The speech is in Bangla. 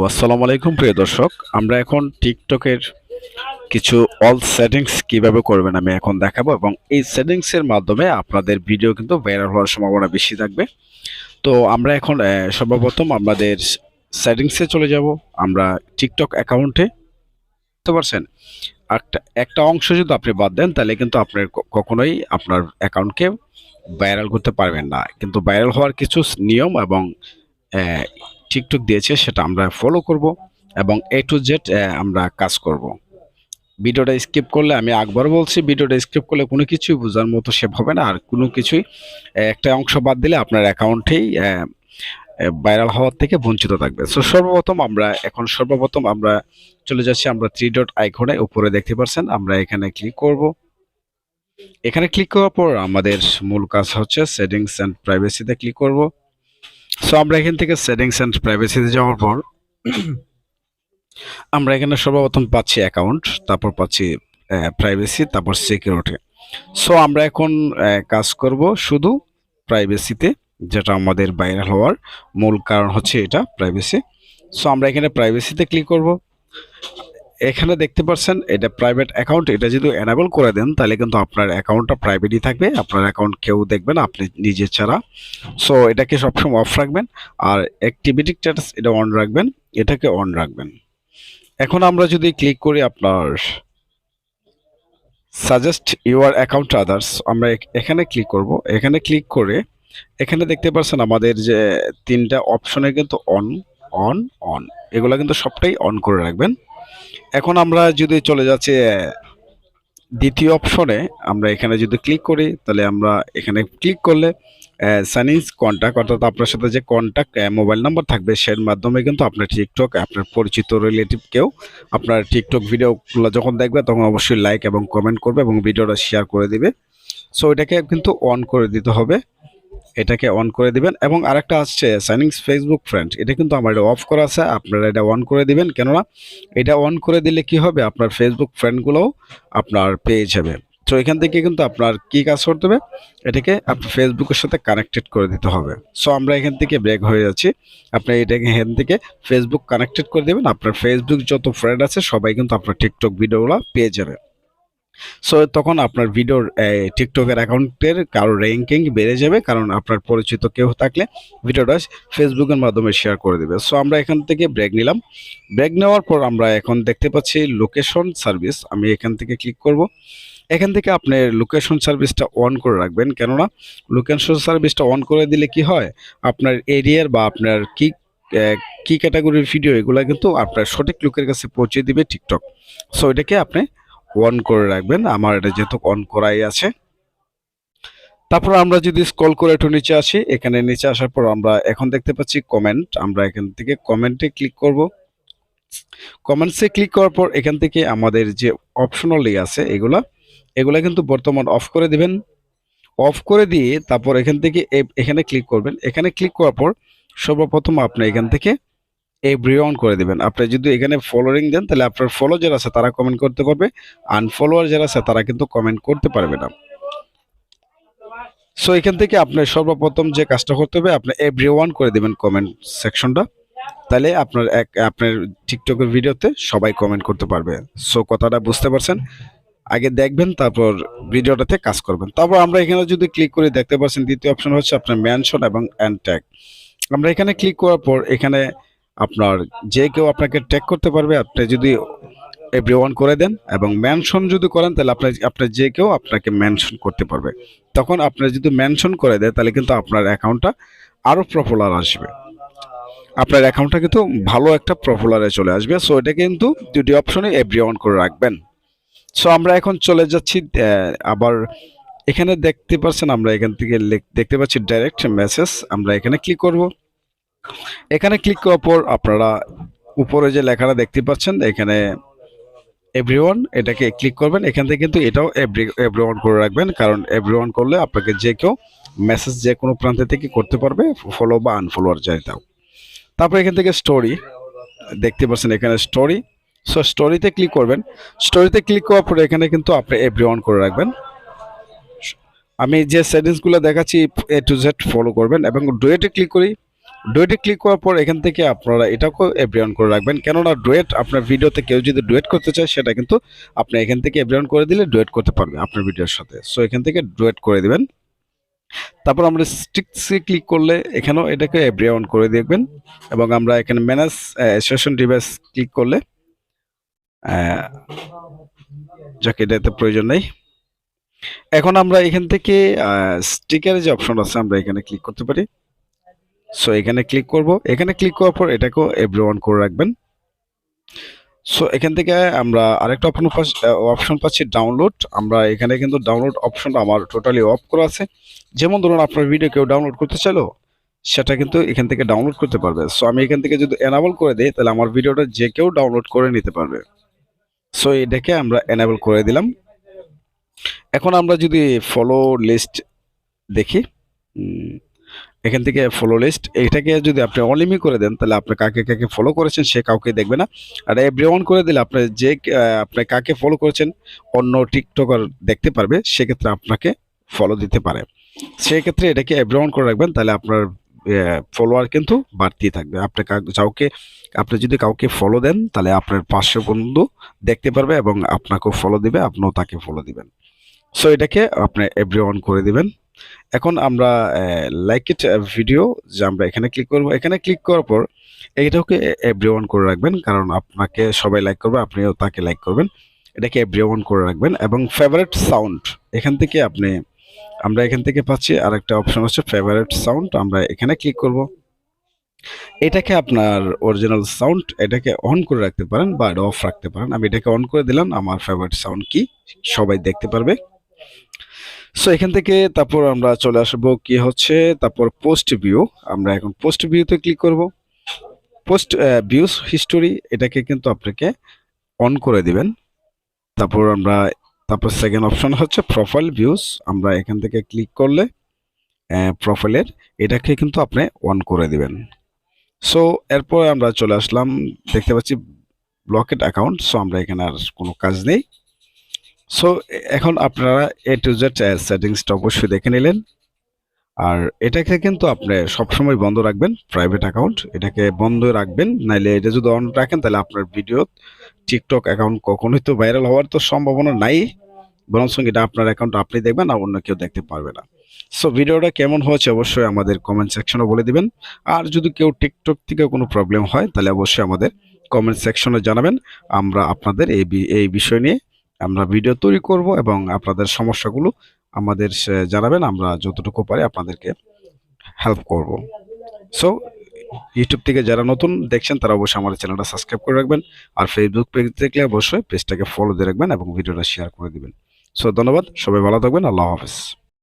আসসালামু আলাইকুম প্রিয় দর্শক। আমরা এখন টিকটকের কিছু অল সেটিংস কিভাবে করবেন আমি এখন দেখাবো, এবং এই সেটিংস এর মাধ্যমে আপনাদের ভিডিও কিন্তু ভাইরাল হওয়ার সম্ভাবনা বেশি থাকবে। তো আমরা এখন সর্বপ্রথম আমাদের সেটিংসে চলে যাব। আমরা টিকটক অ্যাকাউন্টে, বুঝতে পারছেন, একটা একটা অংশ যদি আপনি বাদ দেন তাহলে কিন্তু আপনার কখনোই আপনার অ্যাকাউন্টকে ভাইরাল করতে পারবেন না। কিন্তু ভাইরাল হওয়ার কিছু নিয়ম এবং আহ, টিকটক দিয়েছে সেটা আমরা ফলো করব এবং A to Z আমরা কাজ করব। ভিডিওটা স্কিপ করলে, আমি একবার বলছি, ভিডিওটা স্কিপ করলে কোনো কিছুই বোঝার মতো শেপ হবে না, আর কোনো কিছুই একটা অংশ বাদ দিলে আপনার অ্যাকাউন্টেই ভাইরাল হওয়ার থেকে বঞ্চিত থাকবে। সো সর্বপ্রথম আমরা চলে যাচ্ছি আমরা 3 ডট আইকনে, উপরে দেখতে পাচ্ছেন, আমরা এখানে ক্লিক করব। এখানে ক্লিক করার পর আমাদের মূল কাজ হচ্ছে সেটিংস অ্যান্ড প্রাইভেসিতে ক্লিক করব। সো আমরা এখান থেকে সেটিংস অ্যান্ড প্রাইভেসিতে যাওয়ার পর আমরা এখানে সর্বপ্রথম পাচ্ছি অ্যাকাউন্ট, তারপর পাচ্ছি প্রাইভেসি, তারপর সিকিউরিটি। সো আমরা এখন কাজ করব শুধু প্রাইভেসিতে, যেটা আমাদের ভাইরাল হওয়ার মূল কারণ হচ্ছে এটা, প্রাইভেসি। সো আমরা এখানে প্রাইভেসিতে ক্লিক করব। এখানে দেখতে পাচ্ছেন এটা প্রাইভেট অ্যাকাউন্ট, এটা যদি এনাবেল করে দেন তাহলে কিন্তু আপনার অ্যাকাউন্টটা প্রাইভেটই থাকবে, আপনার অ্যাকাউন্ট কেউ দেখবে না আপনি নিজে ছাড়া। সো এটাকে সবসময় অফ রাখবেন, আর অ্যাক্টিভিটি স্ট্যাটাস এটা অন রাখবেন, এটাকে অন রাখবেন। এখন আমরা যদি ক্লিক করি আপনার সাজেস্ট ইউর অ্যাকাউন্ট আদার্স, আমরা এখানে ক্লিক করব। এখানে ক্লিক করে এখানে দেখতে পাচ্ছেন আমাদের যে তিনটা অপশনে কিন্তু অন অন অন, এগুলো কিন্তু সবটাই অন করে রাখবেন। এখন আমরা যদি চলে যাচ্ছি দ্বিতীয় অপশনে, আমরা এখানে যদি ক্লিক করি তাহলে আমরা এখানে ক্লিক করলে সাইনিজ কন্ট্যাক্ট, অর্থাৎ আপনার সাথে যে কন্ট্যাক্ট মোবাইল নাম্বার থাকবে সের মাধ্যমে কিন্তু আপনার টিকটক আপনার পরিচিত রিলেটিভ কেউ আপনার টিকটক ভিডিওগুলো যখন দেখবে তখন অবশ্যই লাইক এবং কমেন্ট করবে এবং ভিডিওটা শেয়ার করে দিবে। সো এটাকে কিন্তু অন করে দিতে হবে, এটাকে অন করে দিবেন। এবং আরেকটা আসছে সাইনিংস ফেসবুক ফ্রেন্ড, এটা কিন্তু আমার এটা অফ করা আছে, আপনারা এটা অন করে দিবেন। কেননা এটা অন করে দিলে কি হবে, আপনার ফেসবুক ফ্রেন্ডগুলোও আপনার পেয়ে যাবে। তো এখান থেকে কিন্তু আপনার কি কাজ করতে হবে, এটাকে আপনার ফেসবুকের সাথে কানেক্টেড করে দিতে হবে। সো আমরা এখান থেকে ব্রেক হয়ে যাচ্ছি, আপনি এটাকে এখান থেকে ফেসবুক কানেক্টেড করে দেবেন, আপনার ফেসবুক যত ফ্রেন্ড আছে সবাই কিন্তু আপনার টিকটক ভিডিওগুলো পেয়ে যাবে। সো তখন আপনার ভিডিওর টিকটকের অ্যাকাউন্টের কারো র্যাঙ্কিং বেড়ে যাবে, কারণ আপনার পরিচিত কেউ থাকলে ভিডিওটা ফেসবুকের মাধ্যমে শেয়ার করে দেবে। সো আমরা এখান থেকে ব্রেক নিলাম। ব্রেক নেওয়ার পর আমরা এখন দেখতে পাচ্ছি লোকেশন সার্ভিস, আমি এখান থেকে ক্লিক করব। এখান থেকে আপনার লোকেশন সার্ভিসটা অন করে রাখবেন, কেননা লোকেশন সার্ভিসটা অন করে দিলে কি হয়, আপনার এরিয়ার বা আপনার কি ক্যাটাগরির ভিডিও এগুলো কিন্তু আপনার সঠিক লোকের কাছে পৌঁছে দিবে টিকটক। সো এটাকে আপনি অন করে রাখবেন, আমার এটা যেহেতু অন করাই আছে। তারপর আমরা যদি স্ক্রল করে একটু নিচে আসি, এখানে নিচে আসার পর আমরা এখন দেখতে পাচ্ছি কমেন্ট, আমরা এখান থেকে কমেন্টে ক্লিক করব। কমেন্টসে ক্লিক করার পর এখান থেকে আমাদের যে অপশনালি আছে এগুলা এগুলা কিন্তু বর্তমান অফ করে দিবেন। অফ করে দিয়ে তারপর এখান থেকে এখানে ক্লিক করবেন। এখানে ক্লিক করার পর সর্বপ্রথম আপনি এখান থেকে এভরিওয়ান করে দিবেন। আপনি যদি এখানে ফলোইং দেন তাহলে আপনার ফলো যারা আছে তারা কমেন্ট করতে পারবে, আনফলোয়ার যারা আছে তারা কিন্তু কমেন্ট করতে পারবে না। সো এখান থেকে আপনার সর্বপ্রথম যে কাজটা করতে হবে, আপনি এভরিওয়ান করে দিবেন কমেন্ট সেকশনটা, তাহলে আপনার টিকটকের ভিডিওতে সবাই কমেন্ট করতে পারবে। সো কথাটা বুঝতে পারছেন, আগে দেখবেন তারপর ভিডিওটাতে কাজ করবেন। তারপর আমরা এখানে যদি ক্লিক করে দেখতে পাচ্ছেন দ্বিতীয় অপশন হচ্ছে আপনার মেনশন এবং এন্ড ট্যাগ। আমরা এখানে ক্লিক করার পর এখানে আপনার যে কেউ আপনাকে ট্যাগ করতে পারবে, আপনি যদি এভরিওয়ান করে দেন এবং মেনশন যদি করেন তাহলে আপনার যে কেউ আপনাকে মেনশন করতে পারবে। তখন আপনি যদি মেনশন করে দেয় তাহলে কিন্তু আপনার অ্যাকাউন্টটা আরো পপুলার আসবে, আপনার অ্যাকাউন্টটা কিন্তু ভালো একটা পপুলারে চলে আসবে। সো এটা কিন্তু দুটি অপশনে এভরিওয়ান করে রাখবেন। সো আমরা এখন চলে যাচ্ছি আবার এখানে দেখতে পাচ্ছেন, আমরা এখান থেকে দেখতে পাচ্ছি ডাইরেক্ট মেসেজ, আমরা এখানে ক্লিক করব। এখানে ক্লিক করার পর আপনারা উপরে যে লেখাটা দেখতে পাচ্ছেন এখানে এভরিওয়ান, এটাকে ক্লিক করবেন। এখান থেকে কিন্তু এটাও এভরিওয়ান করে রাখবেন, কারণ এভরিওয়ান করলে আপনাকে যে কেউ মেসেজ যে কোনো প্রান্ত থেকে করতে পারবে, ফলো বা আনফলোয়ার যাইতাও। তারপর এখান থেকে স্টোরি দেখতে পাচ্ছেন, এখানে স্টোরি। সো স্টোরিতে ক্লিক করবেন। স্টোরিতে ক্লিক করার পরে এখানে কিন্তু আপনি এভরিওয়ান করে রাখবেন। আমি যে সেটিংসগুলো দেখাচ্ছি A to Z ফলো করবেন এবং ডুয়েটে ক্লিক করি। ডুয়েটে ক্লিক করার পর এখান থেকে আপনারা এটাকেও এভরি অন করে রাখবেন, কেননা ডুয়েট আপনার ভিডিওতে কেউ যদি ডুয়েট করতে চায় সেটা কিন্তু আপনি এখান থেকে এভরি অন করে দিলে ডুয়েট করতে পারবে আপনার ভিডিওর সাথে। সো এখান থেকে ডুয়েট করে দিবেন। তারপর আমরা স্টিক্সে ক্লিক করলে এখানেও এটাকে এভরি অন করে দেখবেন, এবং আমরা এখানে ম্যানেজ সেশন ডিভাইস ক্লিক করলে যাকে এটাতে প্রয়োজন নেই। এখন আমরা এখান থেকে স্টিকারের যে অপশন আছে আমরা এখানে ক্লিক করতে পারি। সো এখানে ক্লিক করব, এখানে ক্লিক করার পর এটাকেও এভরি অন করে রাখবেন। সো এখান থেকে আমরা আরেকটা অপশন পাচ্ছি ডাউনলোড। আমরা এখানে কিন্তু ডাউনলোড অপশনটা আমার টোটালি অফ করা আছে। যেমন ধরুন আপনার ভিডিও কেউ ডাউনলোড করতে চাইলো, সেটা কিন্তু এখান থেকে ডাউনলোড করতে পারবে। সো আমি এখান থেকে যদি এনাবল করে দিই তাহলে আমার ভিডিওটা যে কেউ ডাউনলোড করে নিতে পারবে। সো এটাকে আমরা এনাবল করে দিলাম। এখন আমরা যদি ফলো লিস্ট দেখি, এখান থেকে ফলো লিস্ট এটাকে যদি আপনি অনলিমি করে দেন তাহলে আপনি কাকে কাকে ফলো করেছেন সে কাউকে দেখবে না। আর এভরি অন করে দিলে আপনি যে আপনি কাকে ফলো করেছেন অন্য টিকটকার দেখতে পারবে, সেক্ষেত্রে আপনাকে ফলো দিতে পারে। সেক্ষেত্রে এটাকে এভরি অন করে রাখবেন, তাহলে আপনার ফলোয়ার কিন্তু বাড়তেই থাকবে। আপনি যদি কাউকে ফলো দেন তাহলে আপনার পাশের বন্ধু দেখতে পারবে এবং আপনাকেও ফলো দিবে, আপনিও তাকে ফলো দিবেন। সো এটাকে আপনি এভরি অন করে দিবেন। এখন আমরা লাইক ইট ভিডিও যে আমরা এখানে ক্লিক করব, এখানে ক্লিক করার পর এইটাকে এভরি অন করে রাখবেন, কারণ আপনাকে সবাই লাইক করবে, আপনিও তাকে লাইক করবেন। এটাকে এভরি অন করে রাখবেন। এবং ফেভারিট সাউন্ড এখান থেকে আমরা এখান থেকে পাচ্ছি আরেকটা অপশন হচ্ছে ফেভারিট সাউন্ড। আমরা এখানে ক্লিক করব। এটাকে আপনার অরিজিনাল সাউন্ড এটাকে অন করে রাখতে পারেন বা অফ রাখতে পারেন। আমি এটাকে অন করে দিলাম, আমার ফেভারিট সাউন্ড কি সবাই দেখতে পারবে। সো এখান থেকে তারপর আমরা চলে আসবো কি হচ্ছে তারপর পোস্ট ভিউ। আমরা এখন পোস্ট ভিউতে ক্লিক করব। পোস্ট ভিউজ হিস্টোরি এটাকে কিন্তু আপনাকে অন করে দিবেন। তারপর সেকেন্ড অপশন হচ্ছে প্রোফাইল ভিউজ। আমরা এখান থেকে ক্লিক করলে প্রোফাইলের এটাকে কিন্তু আপনি অন করে দিবেন। সো এরপর আমরা চলে আসলাম, দেখতে পাচ্ছি ব্লকেড অ্যাকাউন্ট। সো আমরা এখানে আর কোনো কাজ নেই। সো এখন আপনারা এ টু জেড সেটিংসটা অবশ্যই দেখে নিলেন। আর এটাকে কিন্তু আপনি সবসময় বন্ধ রাখবেন, প্রাইভেট অ্যাকাউন্ট এটাকে বন্ধ রাখবেন, নাইলে এটা যদি অন রাখেন তাহলে আপনার ভিডিও টিকটক অ্যাকাউন্ট কখনোই তো ভাইরাল হওয়ার তো সম্ভাবনা নাই, বরঞ্চ এটা আপনার অ্যাকাউন্ট আপনি দেখবেন আর অন্য কেউ দেখতে পারবে না। সো ভিডিওটা কেমন হয়েছে অবশ্যই আমাদের কমেন্ট সেকশনে বলে দিবেন। আর যদি কেউ টিকটক থেকে কোনো প্রবলেম হয় তাহলে অবশ্যই আমাদের কমেন্ট সেকশনে জানাবেন। আমরা আপনাদের এই বিষয় নিয়ে আমরা ভিডিও তৈরি করব এবং আপনাদের সমস্যাগুলো আমাদের জানাবেন, আমরা যতটুকু পারি আপনাদেরকে হেল্প করব। সো ইউটিউব থেকে যারা নতুন দেখছেন তারা অবশ্যই আমাদের চ্যানেলটা সাবস্ক্রাইব করে রাখবেন। আর ফেসবুক পেজ দেখলে অবশ্যই পেজটাকে ফলো দিয়ে রাখবেন এবং ভিডিওটা শেয়ার করে দিবেন। সো ধন্যবাদ, সবাই ভালো থাকবেন, আল্লাহ হাফেজ।